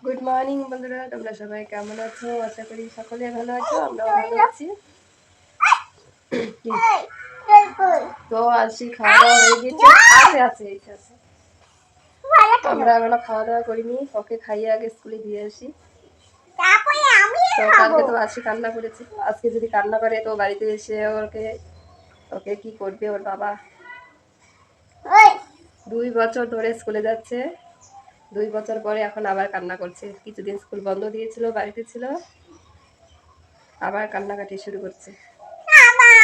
Good morning বন্ধুরা, তোমরা সবাই কেমন আছো? আশা করি সকলে ভালো আছো, আমরাও ভালো আছি। তো আজকে খাওয়া দাওয়া হয়ে গেছে। আছে আমরা এখনো খাওয়া দাওয়া করিনি, ওকে খাইয়ে আগে স্কুলে দিয়ে আসি। তো কালকে তো আসি কান্না করেছি, আজকে যদি কান্না করে তো বাড়িতে এসে ওকে ওকে কি করবে ওর বাবা। 2 বছর ধরে স্কুলে যাচ্ছে, 2 বছর পরে এখন আবার কান্না করছে। কিছুদিন স্কুল বন্ধ দিয়েছিল, বাড়িতে ছিল, আবার কান্নাকাটি শুরু করছে।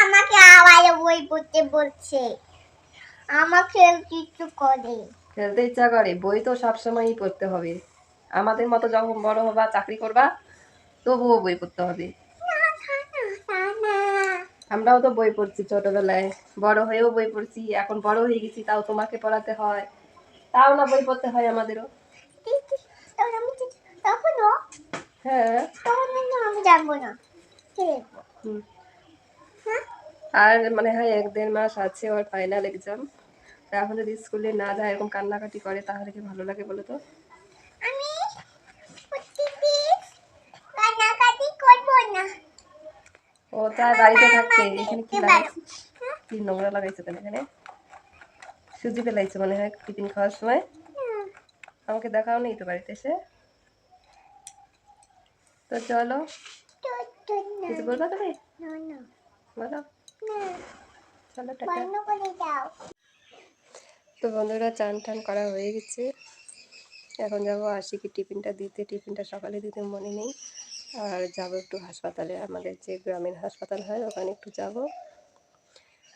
আমাকে আবার বই পড়তে বলছে, আমাকে কিছু করে খেলতে ইচ্ছা করে, বই তো সবসময়ই পড়তে হবে। আমাদের মতো যখন বড় হবা, চাকরি করবা, তবুও বই পড়তে হবে। আমরাও তো বই পড়ছি ছোটবেলায়, বড় হয়েও বই পড়ছি, এখন বড় হয়ে গেছি তাও তোমাকে পড়াতে হয়, তাও না বই পড়তে হয় আমাদেরও। হ্যাঁ, আমি জানবো না। আর মনে হয় 1-1.5 মাস আছে ওর ফাইনাল এক্সাম। এখন যদি স্কুলে না যায়, এরকম কান্নাকাটি করে, তাহলে কি ভালো লাগে বলো তো? আমি কান্নাকাটি করবো না। ও চায় বাড়িতে থাকতে। এখানে কি লাগাইছে? কি নোংরা লাগাইছে কেন এখানে? সুজি ফেলাইছে মনে হয় টিফিন খাওয়ার সময়। আমাকে দেখাও নেই তো বাড়িতে এসে। তো চলো, কিছু বলবা তুমি? বলো। চলো টাটা। তো বন্ধুরা, চান টান করা হয়ে গেছে, এখন যাবো আশিকে টিফিনটা দিতে। টিফিনটা সকালে দিতে মনে নেই, আর যাব একটু হাসপাতালে, আমাদের যে গ্রামীণ হাসপাতাল হয় ওখানে একটু যাব।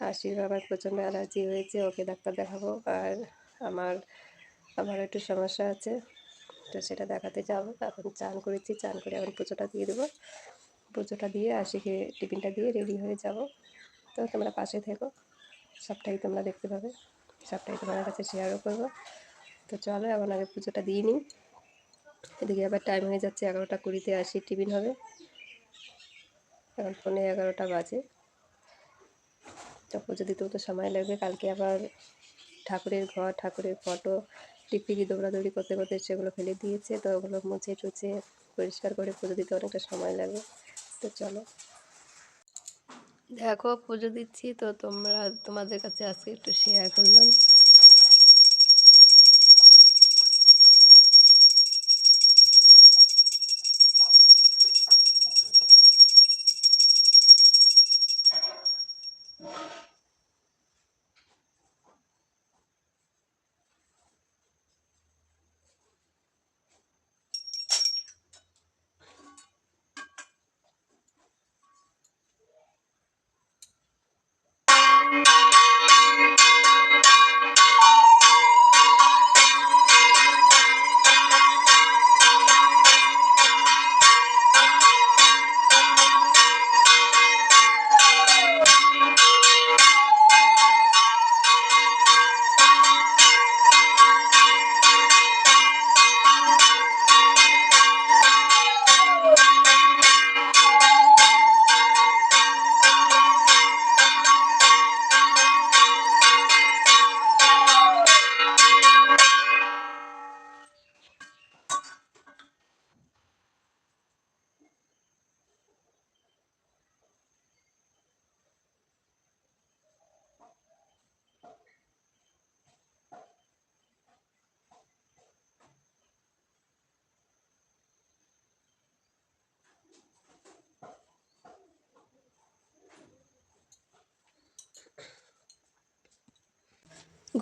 আশির আবার প্রচণ্ড অ্যালার্জি হয়েছে, ওকে ডাক্তার দেখাবো। আর আমার একটু সমস্যা আছে, তো সেটা দেখাতে যাব। এখন চান করেছি, চান করে এখন পুজোটা দিয়ে দেবো। পুজোটা দিয়ে আশিকে টিফিনটা দিয়ে রেডি হয়ে যাব। তো তোমরা পাশে থেকো, সবটাই তোমরা দেখতে পাবে, সবটাই তোমাদের কাছে শেয়ারও করবো। তো চলো এখন আগে পুজোটা দিয়ে নিই। এদিকে আবার টাইম হয়ে যাচ্ছে, 11টা 20-তে আশির টিফিন হবে, এখন 11:15 বাজে। তো পুজো দিতেও তো সময় লাগবে। কালকে আবার ঠাকুরের ঘর, ঠাকুরের ফটো টিকটিকি দৌড়াদৌড়ি করতে করতে সেগুলো ফেলে দিয়েছে, তো ওগুলো মুছে টুছে পরিষ্কার করে পুজো দিতে অনেকটা সময় লাগে। তো চলো দেখো, পুজো দিচ্ছি তো তোমাদের কাছে আজকে একটু শেয়ার করলাম।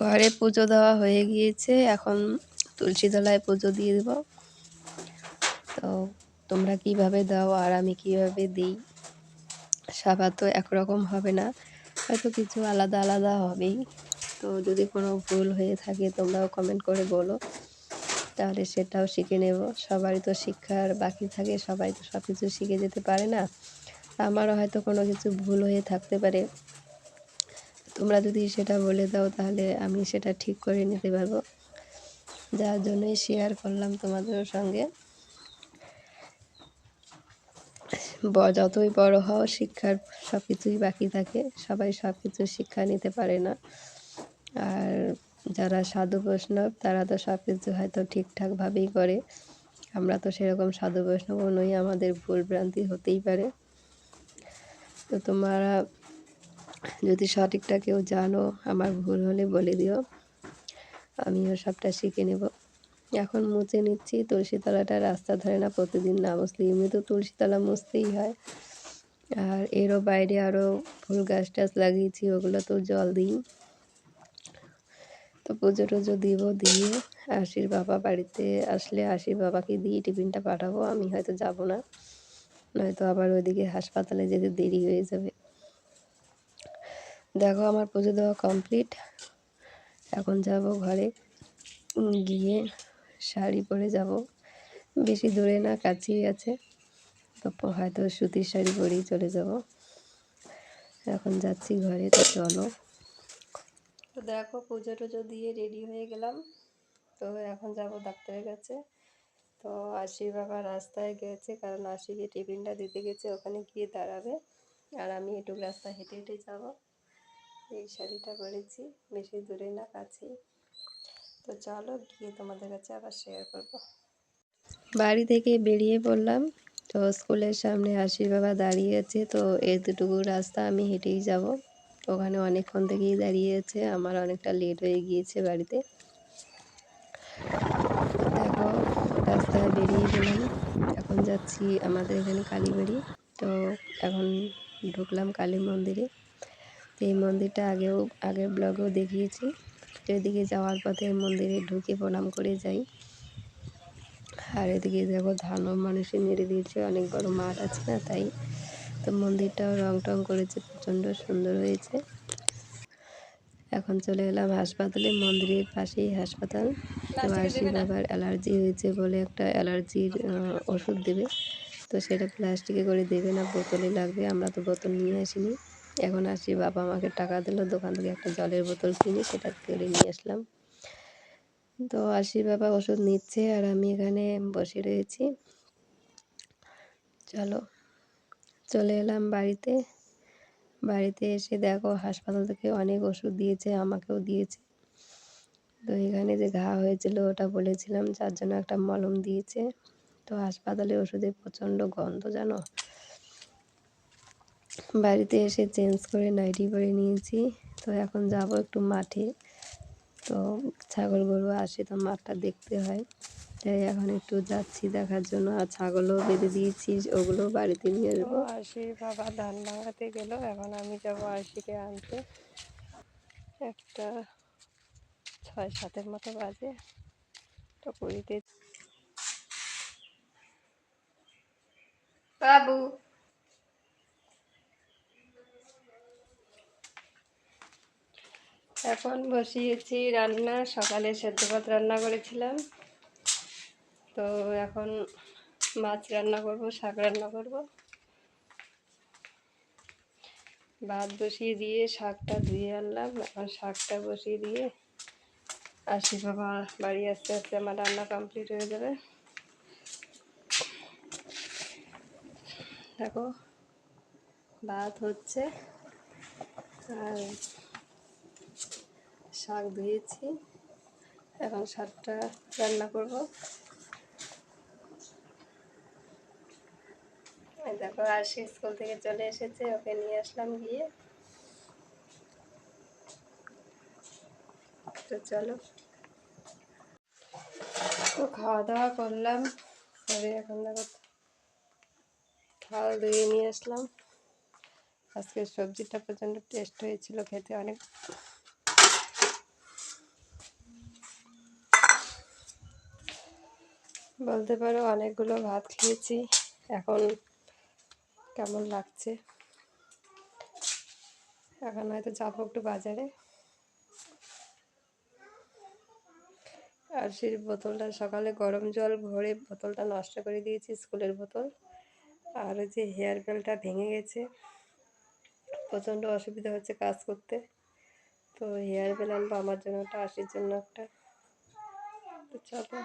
ঘরে পুজো দেওয়া হয়ে গিয়েছে, এখন তুলসী তলায় পুজো দিয়ে দেব। তো তোমরা কিভাবে দাও আর আমি কিভাবে দিই, সবার তো একরকম হবে না, হয়তো কিছু আলাদা আলাদা হবেই। তো যদি কোনো ভুল হয়ে থাকে তোমরাও কমেন্ট করে বলো, তাহলে সেটাও শিখে নেব। সবারই তো শিক্ষার বাকি থাকে, সবাই তো সব কিছু শিখে যেতে পারে না। আমারও হয়তো কোনো কিছু ভুল হয়ে থাকতে পারে, তোমরা যদি সেটা বলে দাও তাহলে আমি সেটা ঠিক করে নিতে পারবো। যার জন্যই শেয়ার করলাম তোমাদের সঙ্গে। যতই বড় হও, শিক্ষার সব কিছুই বাকি থাকে, সবাই সব কিছু শিক্ষা নিতে পারে না। আর যারা সাধু বৈষ্ণব তারা তো সব কিছু হয়তো ঠিকঠাকভাবেই করে, আমরা তো সেরকম সাধু বৈষ্ণব নই, আমাদের ভুল ভ্রান্তি হতেই পারে। তো তোমরা যদি সঠিকটা কেউ জানো, আমার ভুল হলে বলে দিও, আমিও সবটা শিখে নেব। এখন মুছে নিচ্ছি তুলসীতলাটা, রাস্তা ধরে না প্রতিদিন না মুছলে এমনি তো তুলসীতলা মুছতেই হয়। আর এরও বাইরে আরও ফুল গাছ টাছ লাগিয়েছি, ওগুলো তো জল দিই। তো পুজো টুজো দিব, দিয়ে আশির বাবা বাড়িতে আসলে আশির বাবাকে দিয়ে টিফিনটা পাঠাবো। আমি হয়তো যাব না, নয়তো আবার ওইদিকে হাসপাতালে যেতে দেরি হয়ে যাবে। দেখো আমার পুজো দেওয়া কমপ্লিট। এখন যাব ঘরে, গিয়ে শাড়ি পরে যাব। বেশি দূরে না, কাছেই আছে, তো হয়তো সুতির শাড়ি পরেই চলে যাব। এখন যাচ্ছি ঘরে, তো চলো। তো দেখো পুজো টুজো দিয়ে রেডি হয়ে গেলাম। তো এখন যাব ডাক্তারের কাছে। তো আশির বাবা রাস্তায় গেছে, কারণ আশিকে টিফিনটা দিতে গেছে, ওখানে গিয়ে দাঁড়াবে। আর আমি একটু রাস্তা হেঁটে হেঁটে যাব। এই শাড়িটা পরেছি, বেশি দূরে না, কাছেই। তো চলো গিয়ে তোমাদের কাছে আবার শেয়ার করব। বাড়ি থেকে বেরিয়ে পড়লাম। তো স্কুলের সামনে আশির বাবা দাঁড়িয়ে আছে, তো এতটুকু রাস্তা আমি হেঁটেই যাব। ওখানে অনেকক্ষণ থেকেই দাঁড়িয়ে আছে, আমার অনেকটা লেট হয়ে গিয়েছে বাড়িতে। দেখো রাস্তায় বেরিয়ে গেলাম, এখন যাচ্ছি আমাদের এখানে কালীবাড়ি। তো এখন ঢুকলাম কালী মন্দিরে। তো এই মন্দিরটা আগের ব্লগেও দেখিয়েছি। তো এদিকে যাওয়ার পথে মন্দিরে ঢুকে প্রণাম করে যাই। আর এদিকে দেখো ধানও মানুষে নেড়ে দিয়েছে, অনেক বড় মাঠ আছে না, তাই। তো মন্দিরটাও রং টং করেছে, প্রচণ্ড সুন্দর হয়েছে। এখন চলে এলাম হাসপাতালে, মন্দিরের পাশেই হাসপাতাল। তো আশি বাবার অ্যালার্জি হয়েছে বলে একটা অ্যালার্জির ওষুধ দেবে। তো সেটা প্লাস্টিকে করে দেবে না, বোতলে লাগবে। আমরা তো বোতল নিয়ে আসিনি। এখন আশি বাবা আমাকে টাকা দিল, দোকান থেকে একটা জলের বোতল কিনে সেটা করে নিয়ে আসলাম। তো আশি বাবা ওষুধ নিচ্ছে আর আমি এখানে বসে রয়েছি। চলো চলে এলাম বাড়িতে। বাড়িতে এসে দেখো হাসপাতাল থেকে অনেক ওষুধ দিয়েছে, আমাকেও দিয়েছে। তো এখানে যে ঘা হয়েছিল ওটা বলেছিলাম, যার জন্য একটা মলম দিয়েছে। তো হাসপাতালে ওষুধের প্রচণ্ড গন্ধ জানো। বাড়িতে এসে চেঞ্জ করে নাইটি পরে নিয়েছি। তো এখন যাব একটু মাঠে। তো ছাগল গরু আসে, তো মাঠটা দেখতে হয়, তাই এখন একটু যাচ্ছি দেখার জন্য। আর ছাগলও বেঁধে দিয়েছি, ওগুলো বাড়িতে নিয়ে আসবো। আশির বাবা ধান ভাঙাতে গেল, এখন আমি যাবো আশিকে আনতে। একটা 6-7 মতো বাজে। তো পুরীতে বাবু এখন বসিয়েছি রান্না। সকালে সেদ্ধ ভাত রান্না করেছিলাম, তো এখন মাছ রান্না করব, শাক রান্না করব। ভাত বসিয়ে দিয়ে শাকটা ধুয়ে আনলাম, এখন শাকটা বসিয়ে দিয়ে আশি বাবা বাড়ি আস্তে আস্তে আমার রান্না কমপ্লিট হয়ে যাবে। দেখো ভাত হচ্ছে আর শাক ধুয়েছি, এখন শাকটা রান্না করব। দেখো আশি স্কুল থেকে চলে এসেছে, ওকে নিয়ে আসলাম গিয়ে। তো চলো, তো খাওয়া দাওয়া করলাম, করে এখন দেখো থাল ধুয়ে নিয়ে আসলাম। আজকে সবজিটা প্রচণ্ড টেস্ট হয়েছিল, খেতে অনেক। বলতে পারো অনেকগুলো ভাত খেয়েছি। এখন কেমন লাগছে, এখন হয়তো যাবো একটু বাজারে। আর সেই বোতলটা সকালে গরম জল ভরে বোতলটা নষ্ট করে দিয়েছি, স্কুলের বোতল। আর ওই যে হেয়ার বেলটা ভেঙে গেছে, প্রচণ্ড অসুবিধা হচ্ছে কাজ করতে। তো হেয়ার বেল আনবো আমার জন্য, ওটা আশির জন্য একটা। তো চলো।